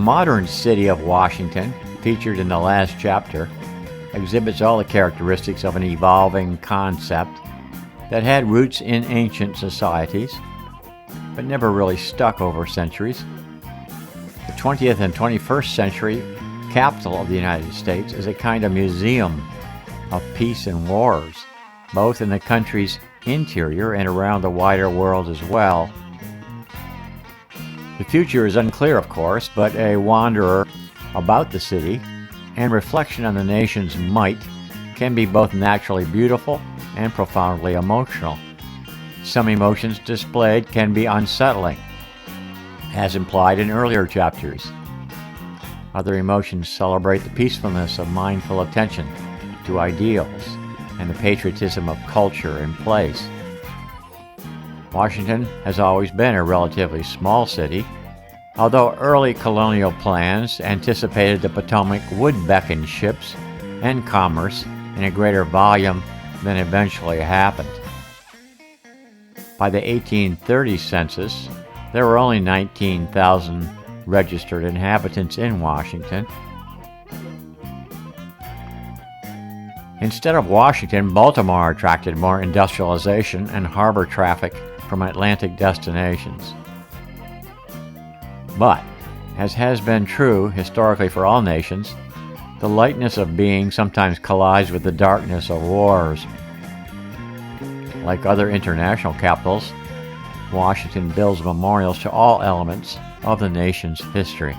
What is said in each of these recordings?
modern city of Washington, featured in the last chapter, exhibits all the characteristics of an evolving concept that had roots in ancient societies, but never really stuck over centuries. The 20th and 21st century capital of the United States is a kind of museum of peace and wars, both in the country's interior and around the wider world as well. The future is unclear, of course, but a wanderer about the city and reflection on the nation's might can be both naturally beautiful and profoundly emotional. Some emotions displayed can be unsettling, as implied in earlier chapters. Other emotions celebrate the peacefulness of mindful attention to ideals and the patriotism of culture and place. Washington has always been a relatively small city, although early colonial plans anticipated the Potomac would beckon ships and commerce in a greater volume than eventually happened. By the 1830 census, there were only 19,000 registered inhabitants in Washington. Instead of Washington, Baltimore attracted more industrialization and harbor traffic from Atlantic destinations. But, as has been true historically for all nations, the lightness of being sometimes collides with the darkness of wars. Like other international capitals, Washington builds memorials to all elements of the nation's history.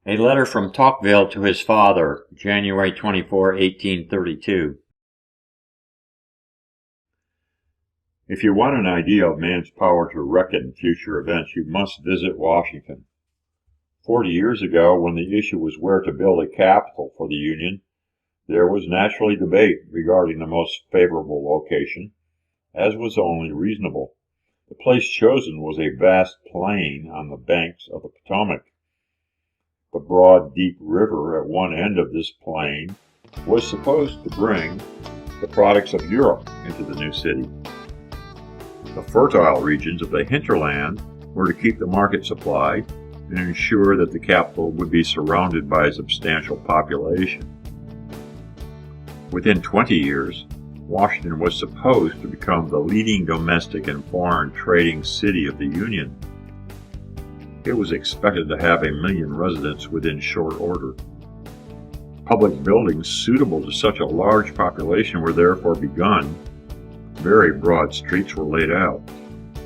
A letter from Tocqueville to his father, January 24, 1832. If you want an idea of man's power to reckon future events, you must visit Washington. 40 years ago, when the issue was where to build a capital for the Union, there was naturally debate regarding the most favorable location, as was only reasonable. The place chosen was a vast plain on the banks of the Potomac. The broad, deep river at one end of this plain was supposed to bring the products of Europe into the new city. The fertile regions of the hinterland were to keep the market supplied and ensure that the capital would be surrounded by a substantial population. Within 20 years, Washington was supposed to become the leading domestic and foreign trading city of the Union. It was expected to have 1 million residents within short order. Public buildings suitable to such a large population were therefore begun. Very broad streets were laid out,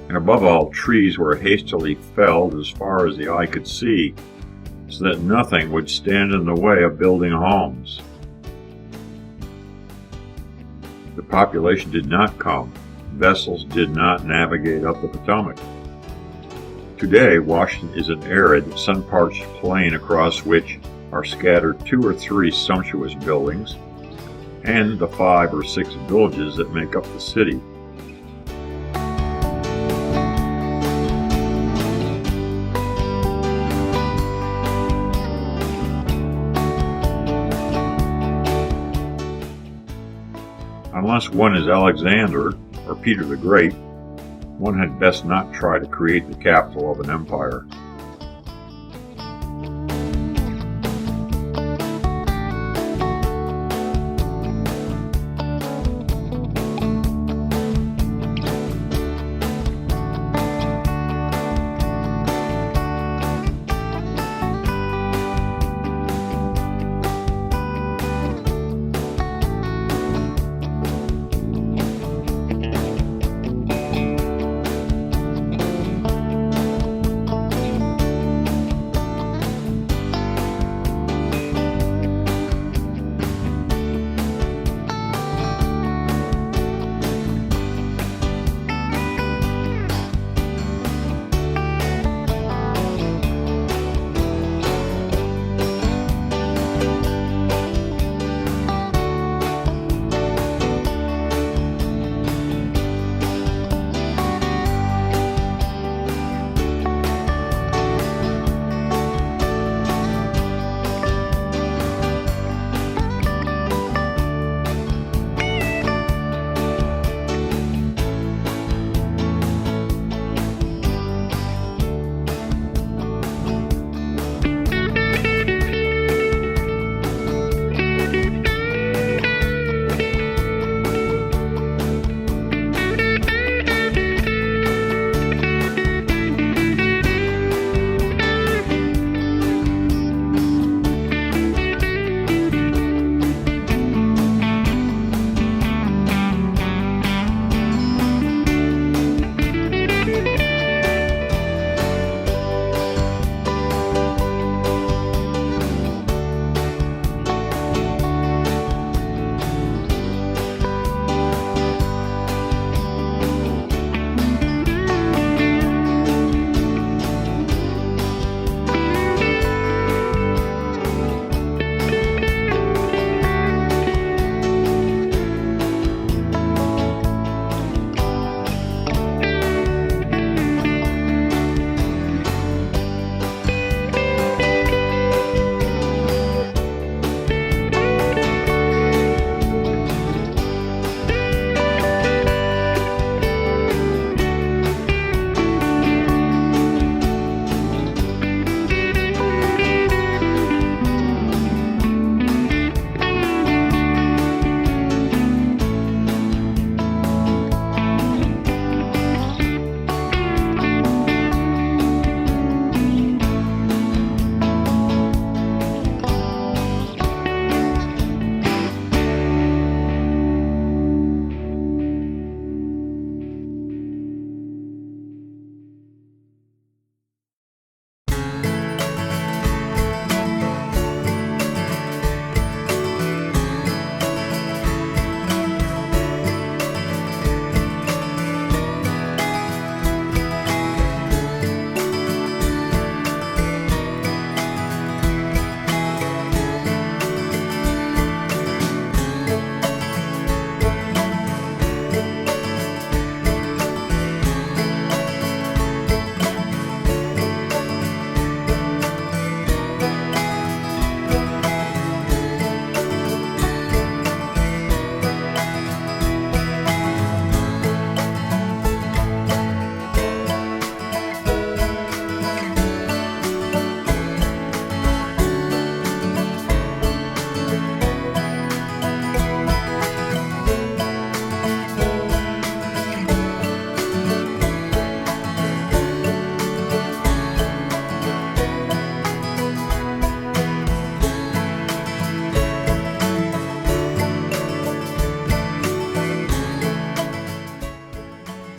and above all, trees were hastily felled as far as the eye could see, so that nothing would stand in the way of building homes. The population did not come. Vessels did not navigate up the Potomac. Today, Washington is an arid, sun-parched plain across which are scattered 2 or 3 sumptuous buildings and the 5 or 6 villages that make up the city. Unless one is Alexander or Peter the Great, one had best not try to create the capital of an empire.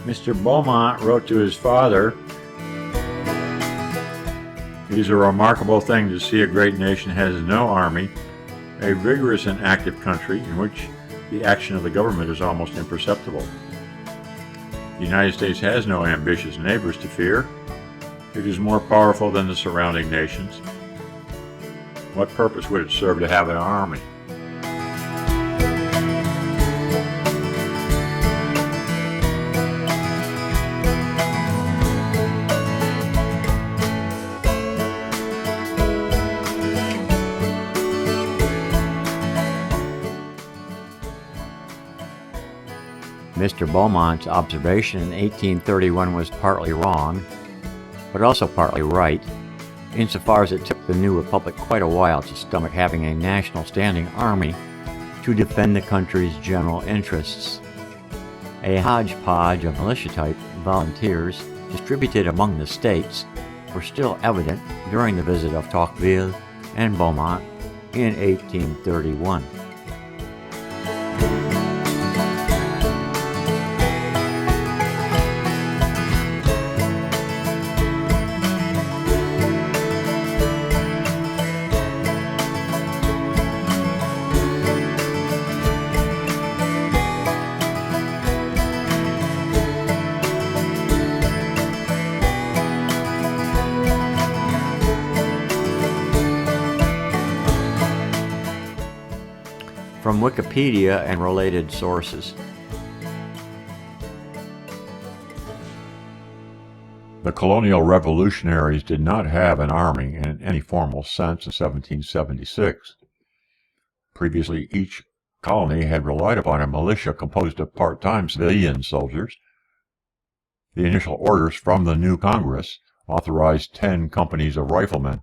Mr. Beaumont wrote to his father, "It is a remarkable thing to see a great nation has no army, a vigorous and active country in which the action of the government is almost imperceptible. The United States has no ambitious neighbors to fear. It is more powerful than the surrounding nations. What purpose would it serve to have an army?" Mr. Beaumont's observation in 1831 was partly wrong, but also partly right, insofar as it took the new republic quite a while to stomach having a national standing army to defend the country's general interests. A hodgepodge of militia-type volunteers distributed among the states were still evident during the visit of Tocqueville and Beaumont in 1831. From Wikipedia and related sources. The colonial revolutionaries did not have an army in any formal sense in 1776. Previously, each colony had relied upon a militia composed of part-time civilian soldiers. The initial orders from the new Congress authorized 10 companies of riflemen.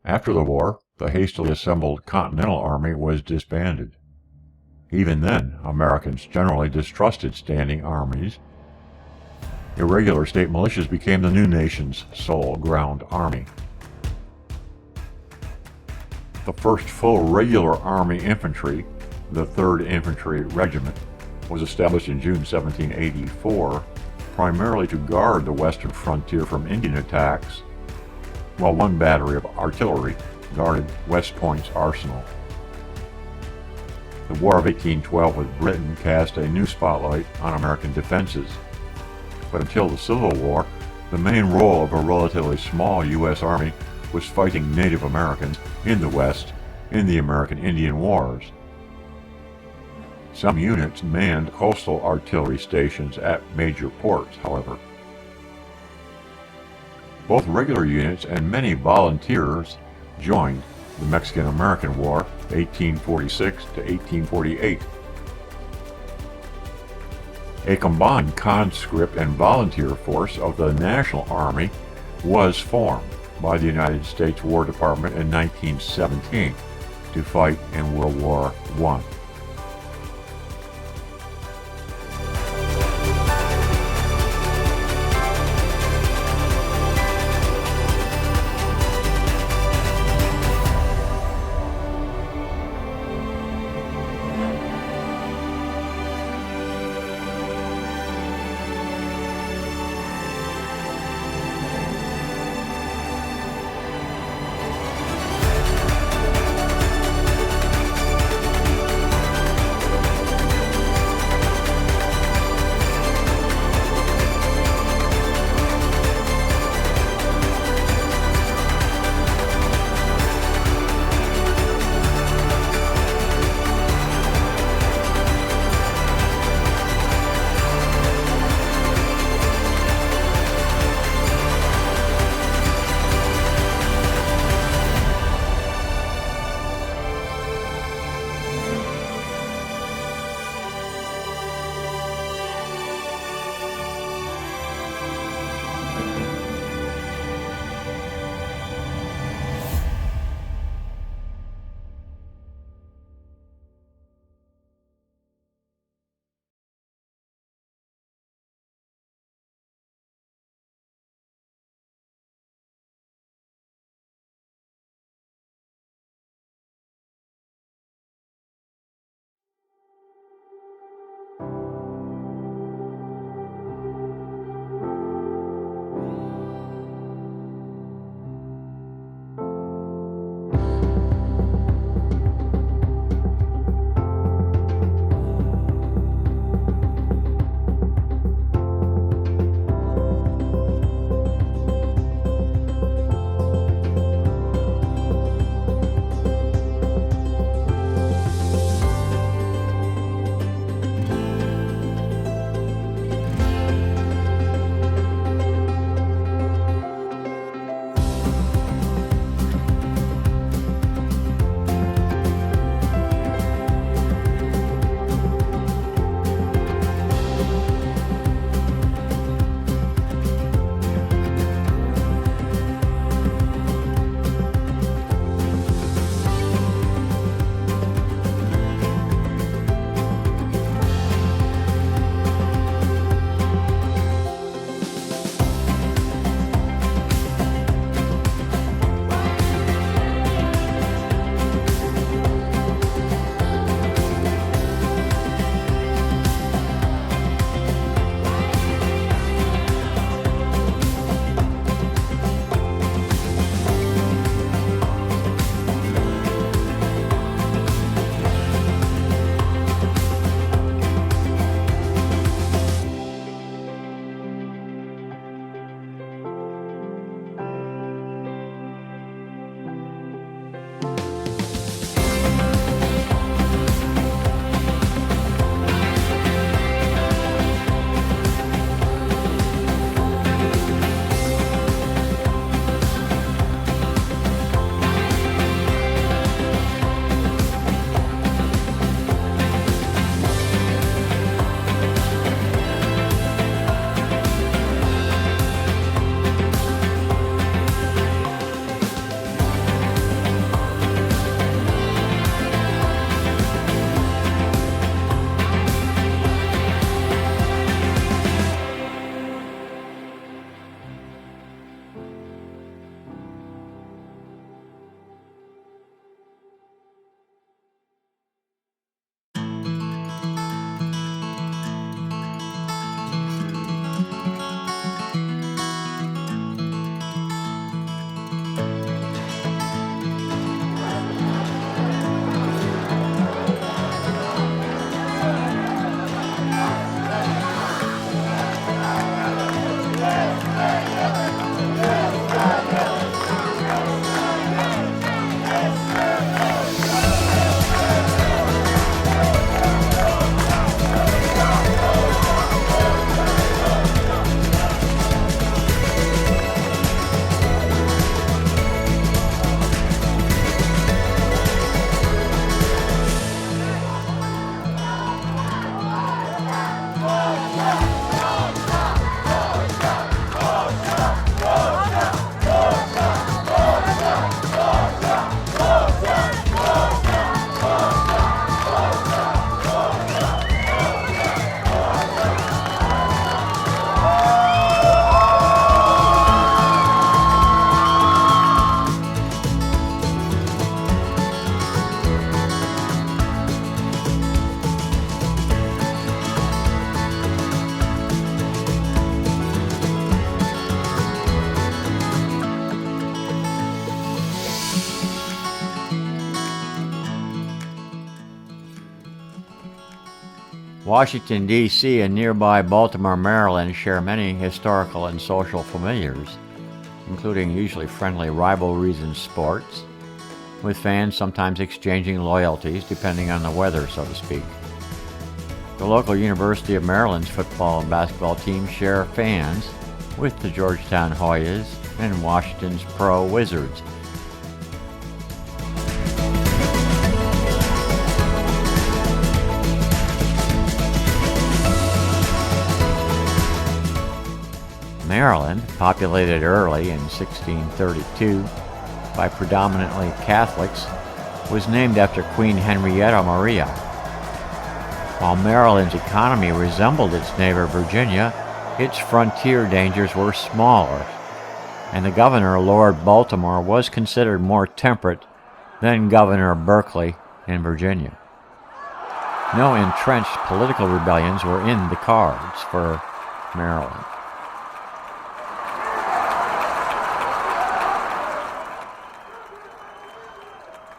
After the war, the hastily assembled Continental Army was disbanded. Even then, Americans generally distrusted standing armies. Irregular state militias became the new nation's sole ground army. The first full regular Army infantry, the 3rd Infantry Regiment, was established in June 1784, primarily to guard the western frontier from Indian attacks, while one battery of artillery guarded West Point's arsenal. The War of 1812 with Britain cast a new spotlight on American defenses, but until the Civil War, the main role of a relatively small U.S. Army was fighting Native Americans in the West in the American Indian Wars. Some units manned coastal artillery stations at major ports, however. Both regular units and many volunteers joined the Mexican-American War, 1846 to 1848. A combined conscript and volunteer force of the National Army was formed by the United States War Department in 1917 to fight in World War I. Washington, D.C. and nearby Baltimore, Maryland share many historical and social familiars, including usually friendly rivalries in sports, with fans sometimes exchanging loyalties depending on the weather, so to speak. The local University of Maryland's football and basketball teams share fans with the Georgetown Hoyas and Washington's Pro Wizards. Maryland, populated early in 1632 by predominantly Catholics, was named after Queen Henrietta Maria. While Maryland's economy resembled its neighbor Virginia, its frontier dangers were smaller, and the governor, Lord Baltimore, was considered more temperate than Governor Berkeley in Virginia. No entrenched political rebellions were in the cards for Maryland.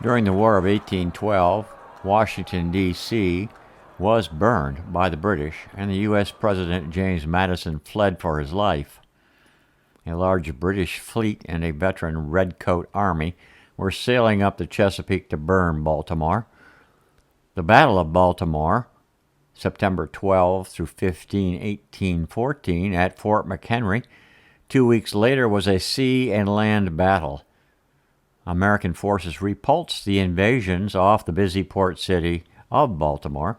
During the War of 1812, Washington, D.C. was burned by the British, and the U.S. President James Madison fled for his life. A large British fleet and a veteran Redcoat army were sailing up the Chesapeake to burn Baltimore. The Battle of Baltimore, September 12 through 15, 1814, at Fort McHenry, 2 weeks later, was a sea and land battle. American forces repulsed the invasions off the busy port city of Baltimore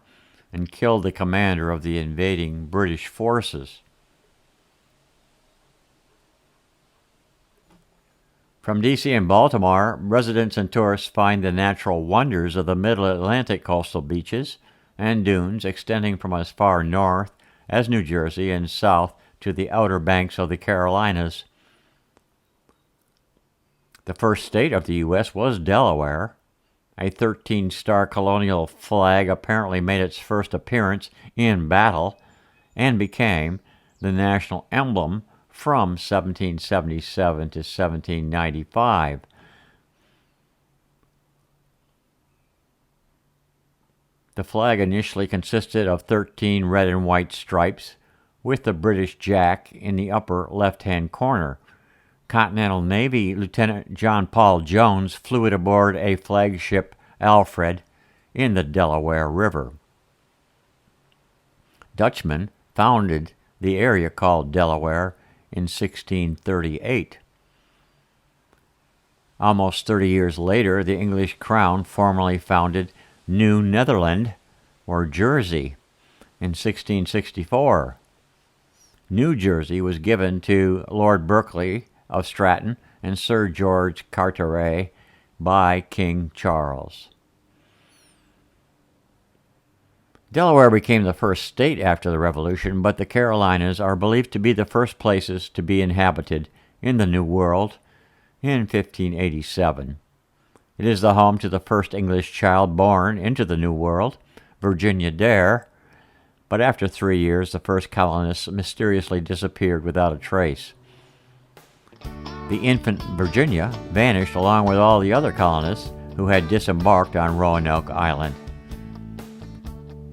and killed the commander of the invading British forces. From D.C. and Baltimore, residents and tourists find the natural wonders of the Middle Atlantic coastal beaches and dunes extending from as far north as New Jersey and south to the outer banks of the Carolinas. The first state of the U.S. was Delaware. A 13-star colonial flag apparently made its first appearance in battle and became the national emblem from 1777 to 1795. The flag initially consisted of 13 red and white stripes with the British Jack in the upper left-hand corner. Continental Navy Lieutenant John Paul Jones flew it aboard a flagship Alfred in the Delaware River. Dutchmen founded the area called Delaware in 1638. Almost 30 years later, the English crown formally founded New Netherland, or Jersey, in 1664. New Jersey was given to Lord Berkeley of Stratton and Sir George Carteret by King Charles. Delaware became the first state after the Revolution, but the Carolinas are believed to be the first places to be inhabited in the New World in 1587. It is the home to the first English child born into the New World, Virginia Dare, but after 3 years, the first colonists mysteriously disappeared without a trace. The infant Virginia vanished along with all the other colonists who had disembarked on Roanoke Island.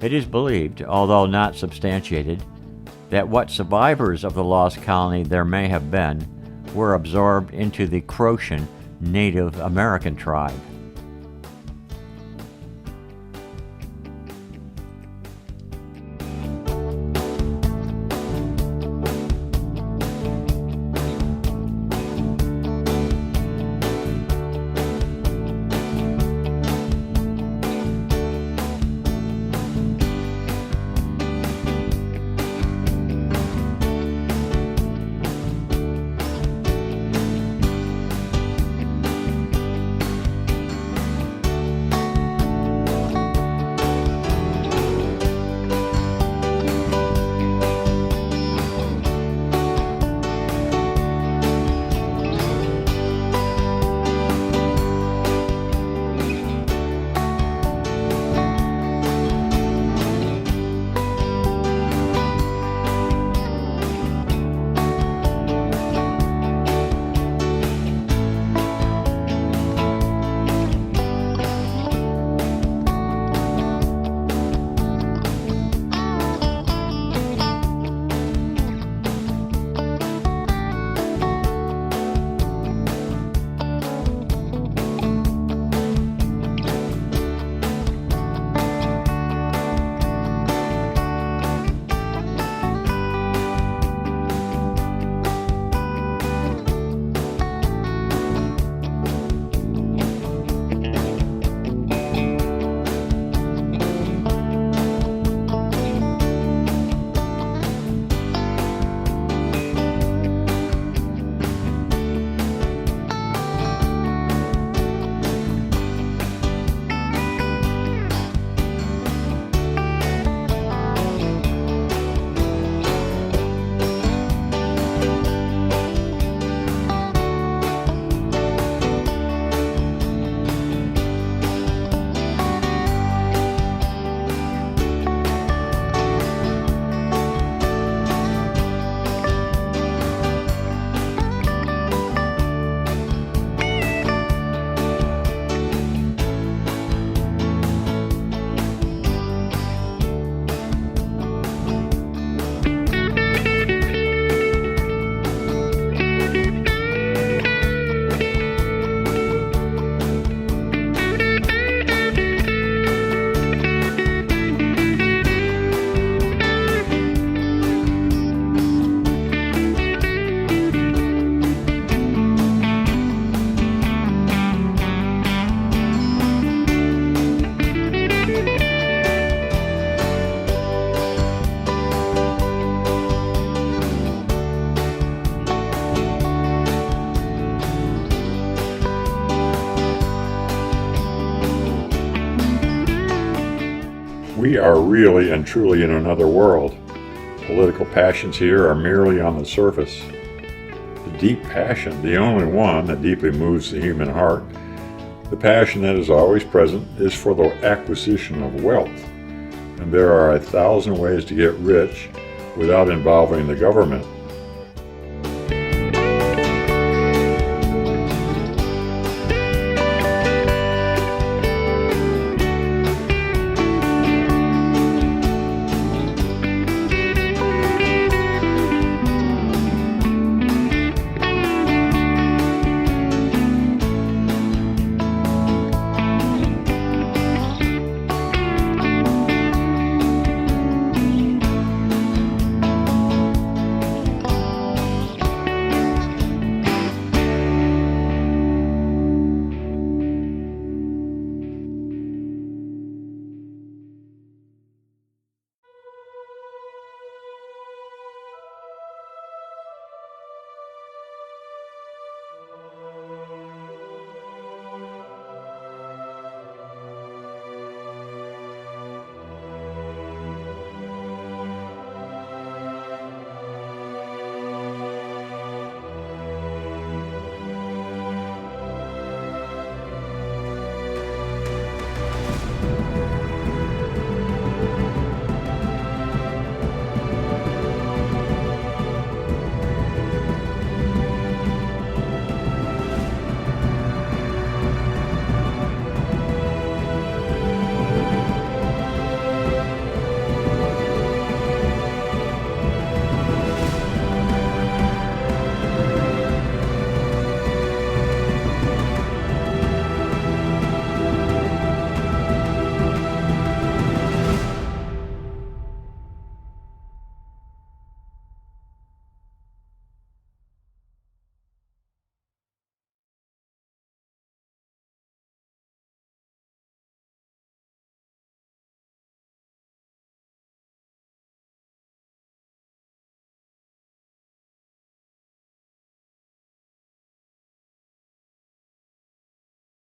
It is believed, although not substantiated, that what survivors of the lost colony there may have been were absorbed into the Croatian Native American tribe. We are really and truly in another world. Political passions here are merely on the surface. The deep passion, the only one that deeply moves the human heart, the passion that is always present, is for the acquisition of wealth. And there are 1,000 ways to get rich without involving the government.